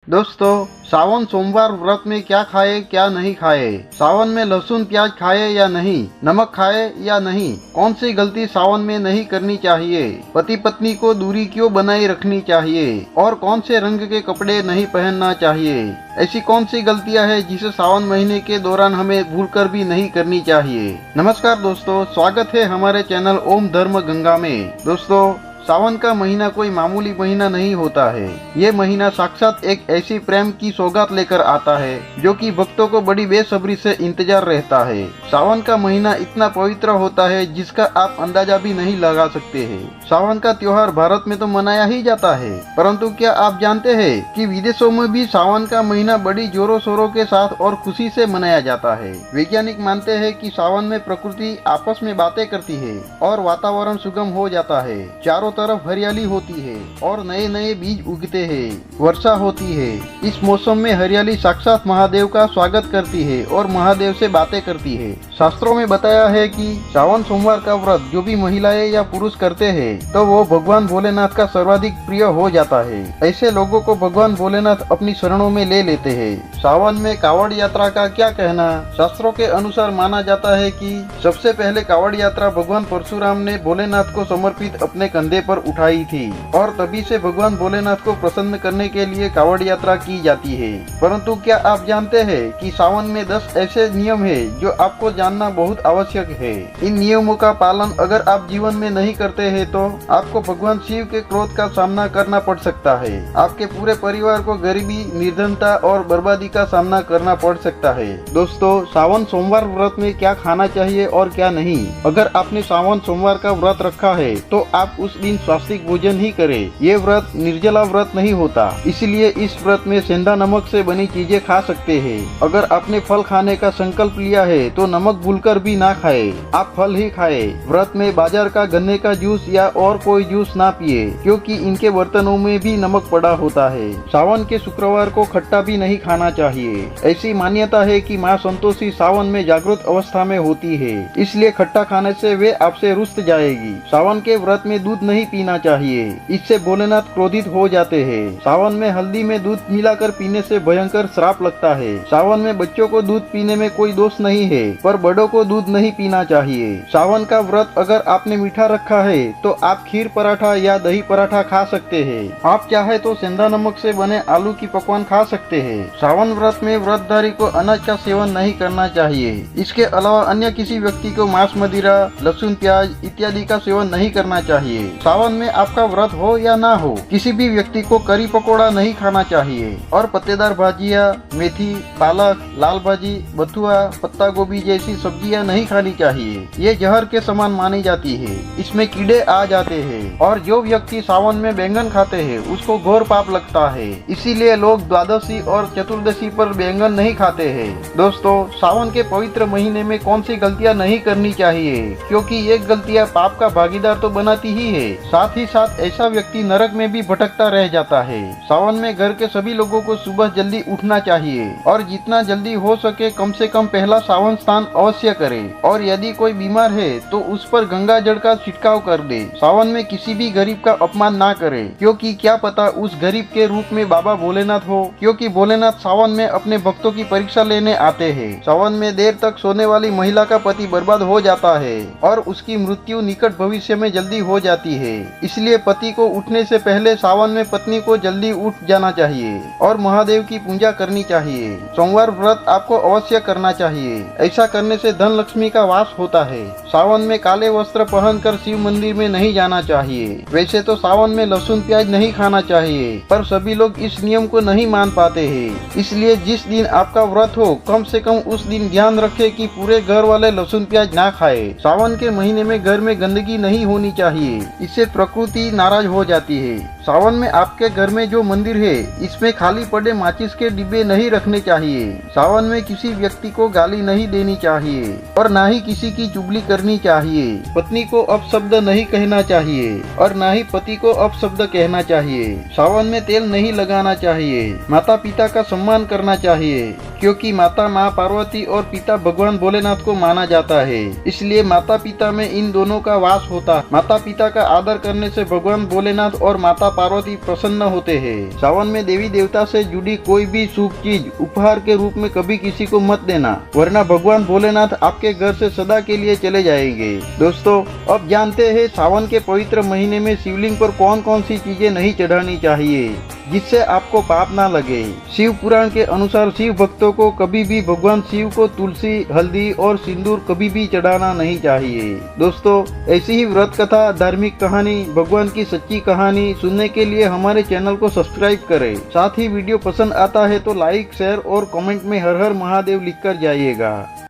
दोस्तों, सावन सोमवार व्रत में क्या खाए क्या नहीं खाए, सावन में लहसुन प्याज खाए या नहीं, नमक खाए या नहीं, कौन सी गलती सावन में नहीं करनी चाहिए, पति पत्नी को दूरी क्यों बनाए रखनी चाहिए और कौन से रंग के कपड़े नहीं पहनना चाहिए, ऐसी कौन सी गलतियां हैं जिसे सावन महीने के दौरान हमें भूलकर भी नहीं करनी चाहिए। नमस्कार दोस्तों, स्वागत है हमारे चैनल ओम धर्म गंगा में। दोस्तों, सावन का महीना कोई मामूली महीना नहीं होता है। ये महीना साक्षात एक ऐसी प्रेम की सौगात लेकर आता है जो कि भक्तों को बड़ी बेसब्री से इंतजार रहता है। सावन का महीना इतना पवित्र होता है जिसका आप अंदाजा भी नहीं लगा सकते हैं। सावन का त्योहार भारत में तो मनाया ही जाता है, परंतु क्या आप जानते हैं कि विदेशों में भी सावन का महीना बड़ी जोरों शोरों के साथ और खुशी से मनाया जाता है। वैज्ञानिक मानते हैं कि सावन में प्रकृति आपस में बातें करती है और वातावरण सुगम हो जाता है। चारों तरफ हरियाली होती है और नए नए बीज उगते हैं, वर्षा होती है। इस मौसम में हरियाली साक्षात महादेव का स्वागत करती है और महादेव से बातें करती है। शास्त्रों में बताया है कि सावन सोमवार का व्रत जो भी महिलाएं या पुरुष करते हैं तो वो भगवान भोलेनाथ का सर्वाधिक प्रिय हो जाता है। ऐसे लोगों को भगवान भोलेनाथ अपनी शरणों में ले लेते हैं। सावन में कावड़ यात्रा का क्या कहना। शास्त्रों के अनुसार माना जाता है कि सबसे पहले कावड़ यात्रा भगवान परशुराम ने भोलेनाथ को समर्पित अपने कंधे पर उठाई थी और तभी से भगवान भोलेनाथ को प्रसन्न करने के लिए कावड़ यात्रा की जाती है। परंतु क्या आप जानते हैं कि सावन में 10 ऐसे नियम है जो आपको जानना बहुत आवश्यक है। इन नियमों का पालन अगर आप जीवन में नहीं करते हैं तो आपको भगवान शिव के क्रोध का सामना करना पड़ सकता है। आपके पूरे परिवार को गरीबी, निर्धनता और बर्बादी का सामना करना पड़ सकता है। दोस्तों, सावन सोमवार व्रत में क्या खाना चाहिए और क्या नहीं। अगर आपने सावन सोमवार का व्रत रखा है तो आप उस दिन स्वास्तिक भोजन ही करें। ये व्रत निर्जला व्रत नहीं होता, इसलिए इस व्रत में सेंधा नमक से बनी चीजें खा सकते हैं। अगर आपने फल खाने का संकल्प लिया है तो नमक भूलकर भी ना खाए, आप फल ही खाए। व्रत में बाजार का गन्ने का जूस या और कोई जूस ना पिए क्योंकि इनके बर्तनों में भी नमक पड़ा होता है। सावन के शुक्रवार को खट्टा भी नहीं खाना चाहिए। ऐसी मान्यता है कि माँ संतोषी सावन में जागृत अवस्था में होती है, इसलिए खट्टा खाने से वे आपसे रुष्ट जाएगी। सावन के व्रत में दूध नहीं पीना चाहिए, इससे भोलेनाथ क्रोधित हो जाते हैं। सावन में हल्दी में दूध मिलाकर पीने से भयंकर श्राप लगता है। सावन में बच्चों को दूध पीने में कोई दोष नहीं है, पर बड़ों को दूध नहीं पीना चाहिए। सावन का व्रत अगर आपने मीठा रखा है तो आप खीर पराठा या दही पराठा खा सकते हैं। आप चाहे तो सेंधा नमक से बने आलू की पकवान खा सकते हैं। सावन व्रत में व्रतधारी को अनाज का सेवन नहीं करना चाहिए। इसके अलावा अन्य किसी व्यक्ति को मांस, मदिरा, लहसुन, प्याज इत्यादि का सेवन नहीं करना चाहिए। सावन में आपका व्रत हो या ना हो, किसी भी व्यक्ति को करी पकोड़ा नहीं खाना चाहिए और पत्तेदार भाजिया, मेथी, पालक, लाल भाजी, बथुआ, पत्ता गोभी जैसी सब्जियां नहीं खानी चाहिए। ये जहर के समान मानी जाती है, इसमें कीड़े आ जाते हैं और जो व्यक्ति सावन में बैंगन खाते हैं उसको घोर पाप लगता है। इसीलिए लोग द्वादशी और चतुर्दशी पर बैंगन नहीं खाते हैं। दोस्तों, सावन के पवित्र महीने में कौन सी गलतियां नहीं करनी चाहिए, क्योंकि ये गलतियां पाप का भागीदार तो बनाती ही है, साथ ही साथ ऐसा व्यक्ति नरक में भी भटकता रह जाता है। सावन में घर के सभी लोगों को सुबह जल्दी उठना चाहिए और जितना जल्दी हो सके कम से कम पहला सावन स्नान अवश्य करें और यदि कोई बीमार है तो उस पर गंगा जल का छिड़काव कर दे। सावन में किसी भी गरीब का अपमान ना करे, क्योंकि क्या पता उस गरीब के रूप में बाबा भोलेनाथ हो, क्योंकि भोलेनाथ सावन में अपने भक्तों की परीक्षा लेने आते हैं। सावन में देर तक सोने वाली महिला का पति बर्बाद हो जाता है और उसकी मृत्यु निकट भविष्य में जल्दी हो जाती है। इसलिए पति को उठने से पहले सावन में पत्नी को जल्दी उठ जाना चाहिए और महादेव की पूजा करनी चाहिए। सोमवार व्रत आपको अवश्य करना चाहिए, ऐसा करने से धन लक्ष्मी का वास होता है। सावन में काले वस्त्र पहनकर शिव मंदिर में नहीं जाना चाहिए। वैसे तो सावन में लहसुन प्याज नहीं खाना चाहिए, पर सभी लोग इस नियम को नहीं मान पाते हैं। इसलिए जिस दिन आपका व्रत हो कम से कम उस दिन ध्यान रखें कि पूरे घर वाले लहसुन प्याज ना खाए। सावन के महीने में घर में गंदगी नहीं होनी चाहिए, इससे प्रकृति नाराज हो जाती है। सावन में आपके घर में जो मंदिर है इसमें खाली पड़े माचिस के डिब्बे नहीं रखने चाहिए। सावन में किसी व्यक्ति को गाली नहीं देनी चाहिए और ना ही किसी की चुगली करनी चाहिए। पत्नी को अपशब्द नहीं कहना चाहिए और ना ही पति को अपशब्द कहना चाहिए। सावन में तेल नहीं लगाना चाहिए। माता पिता का सम्मान करना चाहिए, क्योंकि माता माँ पार्वती और पिता भगवान भोलेनाथ को माना जाता है, इसलिए माता पिता में इन दोनों का वास होता है। माता पिता का आदर करने से भगवान भोलेनाथ और माता पार्वती प्रसन्न होते हैं। सावन में देवी देवता से जुड़ी कोई भी शुभ चीज उपहार के रूप में कभी किसी को मत देना, वरना भगवान भोलेनाथ आपके घर से सदा के लिए चले जाएंगे। दोस्तों, अब जानते हैं सावन के पवित्र महीने में शिवलिंग पर कौन कौन सी चीजें नहीं चढ़ानी चाहिए जिससे आपको पाप ना लगे। शिव पुराण के अनुसार शिव भक्तों को कभी भी भगवान शिव को तुलसी, हल्दी और सिंदूर कभी भी चढ़ाना नहीं चाहिए। दोस्तों, ऐसी ही व्रत कथा, धार्मिक कहानी, भगवान की सच्ची कहानी सुनने के लिए हमारे चैनल को सब्सक्राइब करें। साथ ही वीडियो पसंद आता है तो लाइक, शेयर और कमेंट में हर हर महादेव लिखकर जाइएगा।